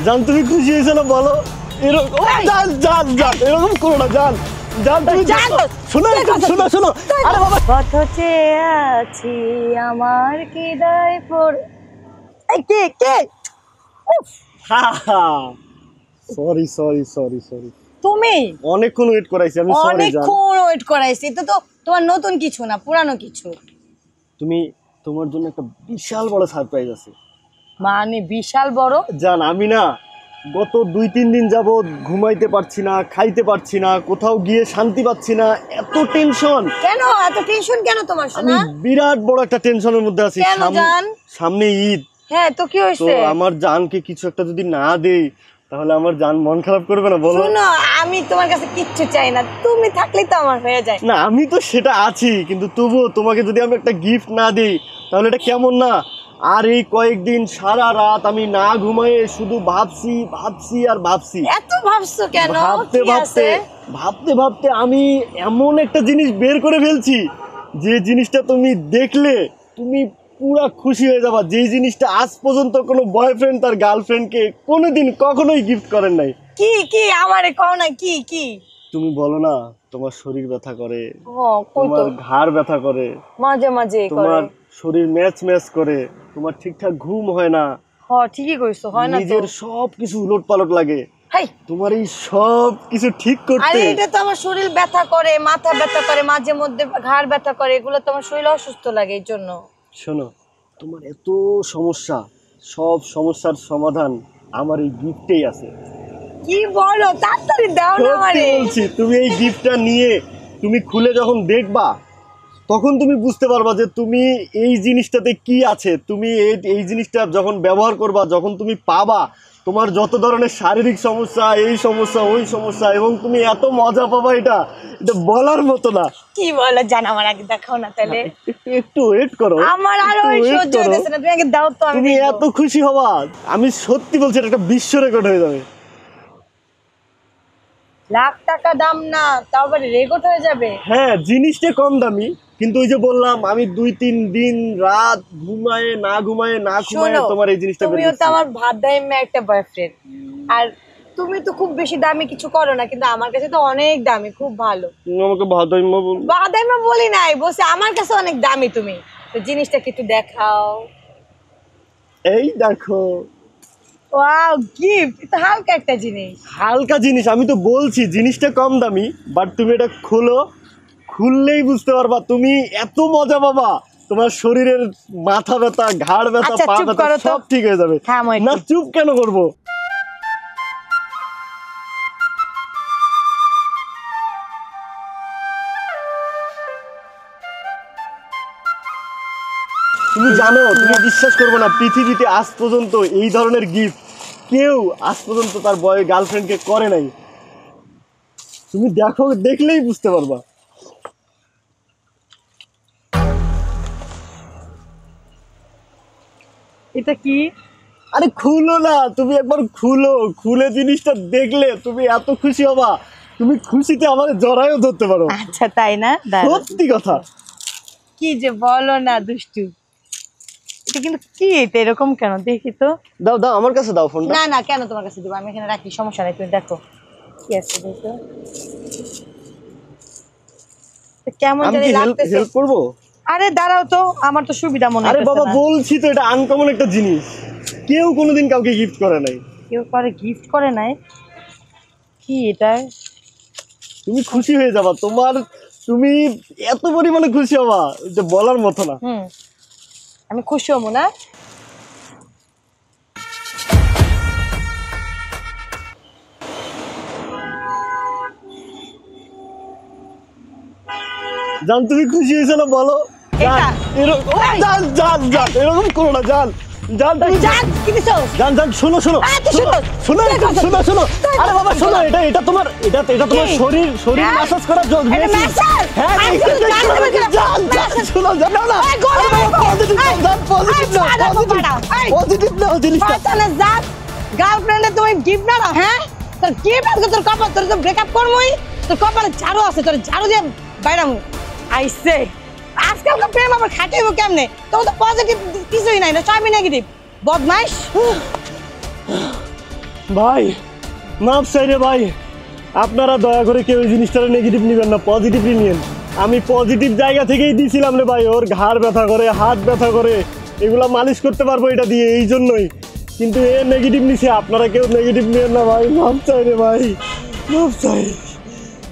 জান তুমি খুশি হয়েছো না বলো? এরকম জান জান জান এরকম করো না জান। জান তুমি শোনো শোনো শোনো। আরে বাবা কত চেয়ে আছি আমার হৃদয় পড়ে। এই কে কে? সরি সরি সরি সরি তুমি অনেকক্ষণ ওয়েট করাইছি আমি। সরি জান, অনেকক্ষণ ওয়েট করাইছি। তো তো তোমার নতুন কিছু না, পুরানো কিছু। তুমি তোমার জন্য একটা বিশাল বড় সারপ্রাইজ আছে। মানে বিশাল বড়? জান আমি না গত 2-3 দিন যাবত ঘুমাইতে পারছি না, খাইতে পারছি না, কোথাও গিয়ে শান্তি পাচ্ছি না, এত টেনশন। কেন এত টেনশন কেন তোমার আমি সোনা? বিরাট বড় একটা টেনশনের মধ্যে আছি। কেন জান? সামনে ঈদ। হ্যাঁ তো কি তো হইছে? আমার জানকে কিছু একটা যদি না দেই তাহলে আমার জান মন খারাপ করবে না বলো? শোনো, আমি তোমার কাছে কিচ্ছু চাই না, তুমি থাকলেই তো আমার হয়ে যায়। না আমি তো সেটা আছি, কিন্তু তবুও তোমাকে যদি আমি একটা গিফট না দিই তাহলে এটা কেমন না? আর এই কয়েকদিন সারা রাত আমি না ঘুমায়ে শুধু ভাবছি ভাবছি আর ভাবছি। এত ভাবছো কেন? ভাবতে কি ভাবতে আছে? ভাবতে ভাবতে আমি এমন একটা জিনিস বের করে ফেলছি যে জিনিসটা তুমি দেখলে তুমি পুরা খুশি হয়ে যাবা। যে জিনিসটা আজ পর্যন্ত কোনো বয়ফ্রেন্ড তার গার্লফ্রেন্ডকে কোনোদিন কখনোই গিফট করেন নাই। কি কি আমারে কও না, কি কি? তুমি বলো না তোমার শরীর ব্যথা করে, ও কই তো তোমার ঘাড় ব্যথা করে, মাঝে মাঝে করে। তোমার শরীর ম্যাচ ম্যাচ করে, তোমার ঠিকঠাক ঘুম হয় না, হ্যাঁ ঠিকই কইছো, হয় না তো? নিজের সব কিছু উলট পালট লাগে। হাই, তোমার এই সব কিছু ঠিক আরে করতে এটা তো আমার শরীর ব্যথা করে, মাথা ব্যথা করে, মাঝে মধ্যে ঘাড় ব্যথা করে, এগুলো তো আমার শরীর অসুস্থ লাগে এই জন্য। শোনো, তোমার এত সমস্যা, সব সমস্যার সমাধান আমার এই গিফটেই আছে। কি বলো? তাড়াতাড়ি দাও না সত্যি আমারে। বলছি, তুমি এই গিফটটা নিয়ে তুমি খুলে যখন দেখবা তখন তুমি বুঝতে পারবা যে তুমি এই জিনিসটাতে কি আছে। তুমি এই জিনিসটা যখন ব্যবহার করবা, যখন তুমি পাবা, তোমার যত ধরনের শারীরিক সমস্যা, এই সমস্যা ওই সমস্যা, এবং তুমি এত মজা পাবা, এটা এটা বলার মতো না। কি বলো জান, আমার আগে দেখাও না তাহলে। একটু একটু ওয়েট করো, আমার আর ওই একটু wait সহ্য করো। হইতেছে না, তুমি আগে দাও তো, আমি তুমি দেখবো। এত খুশি হবা, আমি সত্যি বলছি এটা একটা বিশ্ব রেকর্ড হয়ে যাবে। লাখ টাকা দাম না, তাও আবার রেকর্ড হয়ে যাবে। হ্যাঁ জিনিসটা কম দামি, কিন্তু ওই যে বললাম আমি 2-3 দিন রাত ঘুমায়ে না ঘুমায়ে শোনো, তোমার এই জিনিসটা বের তুমিও তো করছি। আমার ভাদাইমে একটা বয়ফ্রেন্ড, আর তুমি তো খুব বেশি দামি কিছু করো না, কিন্তু আমার কাছে তো অনেক দামি, খুব ভালো। তুমি আমাকে ভাদাইম্মা বল। ভাদাইমে বলি নাই, বলছি আমার কাছে অনেক দামি তুমি। তো জিনিসটা কি একটু দেখাও। এই দেখো, ওয়াও, গিফট! এটা হালকা একটা জিনিস। হালকা জিনিস, আমি তো বলছি জিনিসটা কম দামি, বাট তুমি এটা খোলো, খুললেই বুঝতে পারবা তুমি এত মজা পাবা। তোমার শরীরের মাথা ব্যথা, ঘাড় ব্যথা, আচ্ছা, পা চুপ ব্যথা করো তো। সব ঠিক হয়ে যাবে। থামো একটু। না চুপ কেন করবো? তুমি জানো, তুমি বিশ্বাস করবে না, পৃথিবীতে আজ পর্যন্ত এই ধরনের গিফট কেউ আজ পর্যন্ত তার গার্লফ্রেন্ডকে করে নাই। তুমি দেখো, দেখলেই বুঝতে পারবা। এটা কি? আরে খুলো না, তুমি একবার খুলো, খুলে জিনিসটা দেখলে তুমি এত খুশি হবা, তুমি খুশিতে আমার জড়াইও ধরতে পারো। আচ্ছা তাই না? দাঁড়াও। সত্যি কথা। কি যে বলো না দুষ্টু। এটা কিন্তু কি, এটা এরকম কেন? দেখি তো। দাও দাও আমার কাছে দাও ফোনটা। না না, কেন তোমার কাছে দিব? আমি এখানে রাখি, সমস্যা নাই, তুমি দেখো কি আছে দেখো। তো কেমন আমি জানি কি লাগতেছে। হেল্প করবো? আরে দাঁড়াও তো, আমার তো সুবিধা মনে আরে হচ্ছে বাবা না। বলছি তো এটা আনকমন একটা জিনিস, কেউ কোনোদিন কাউকে গিফট করে নাই। কেউ করে গিফট করে নাই? কি এটা? তুমি খুশি হয়ে যাবা, তুমি এত পরিমাণে খুশি হবা যে বলার মতো না। আমি খুশি হবো না? জান তুমি খুশি হয়েছো না বলো? জান এটা? এরকম জান জান জান এরকম করো না জান। জান তুমি জান কি দিছো? জান জান শোনো শোনো শোনো শোনো শোনো। আরে বাবা শোনো, এটা তোমার শরীর ম্যাসাজ করার জন্য। হ্যাঁ জান জান শোনো জান না। পজিটিভ না জিনিসটা। গার্লফ্রেন্ডে তুমি গিফট না দাও? হ্যাঁ তোর গিফট আছে, তোর কপাল, তোর তো ব্রেকআপ করমই, তোর কপালে ঝাড়ু আছে, তোর ঝাড়ু দিয়ে বাইরামু আইছে। আজকালকার প্রেম আবার খাটাইবো কেমনে? তোর তো পজিটিভ কিছুই নাই, না সবই নেগেটিভ। বদমাইশ। ভাই মাপ চাই রে ভাই, আপনারা দয়া করে কেউ এই জিনিসটা নেগেটিভ নেবেন না, পজিটিভলি নিন। আমি পজিটিভ জায়গা থেকেই দিয়েছিলাম রে ভাই, ওর ঘাড় ব্যথা করে, হাত ব্যথা করে, এগুলা মালিশ করতে পারবো এটা দিয়ে, এই জন্যই। কিন্তু এ নেগেটিভ নিছে, আপনারা কেউ নেগেটিভ নেবেন না ভাই, মাপ চাই রে ভাই, মাপ চাই।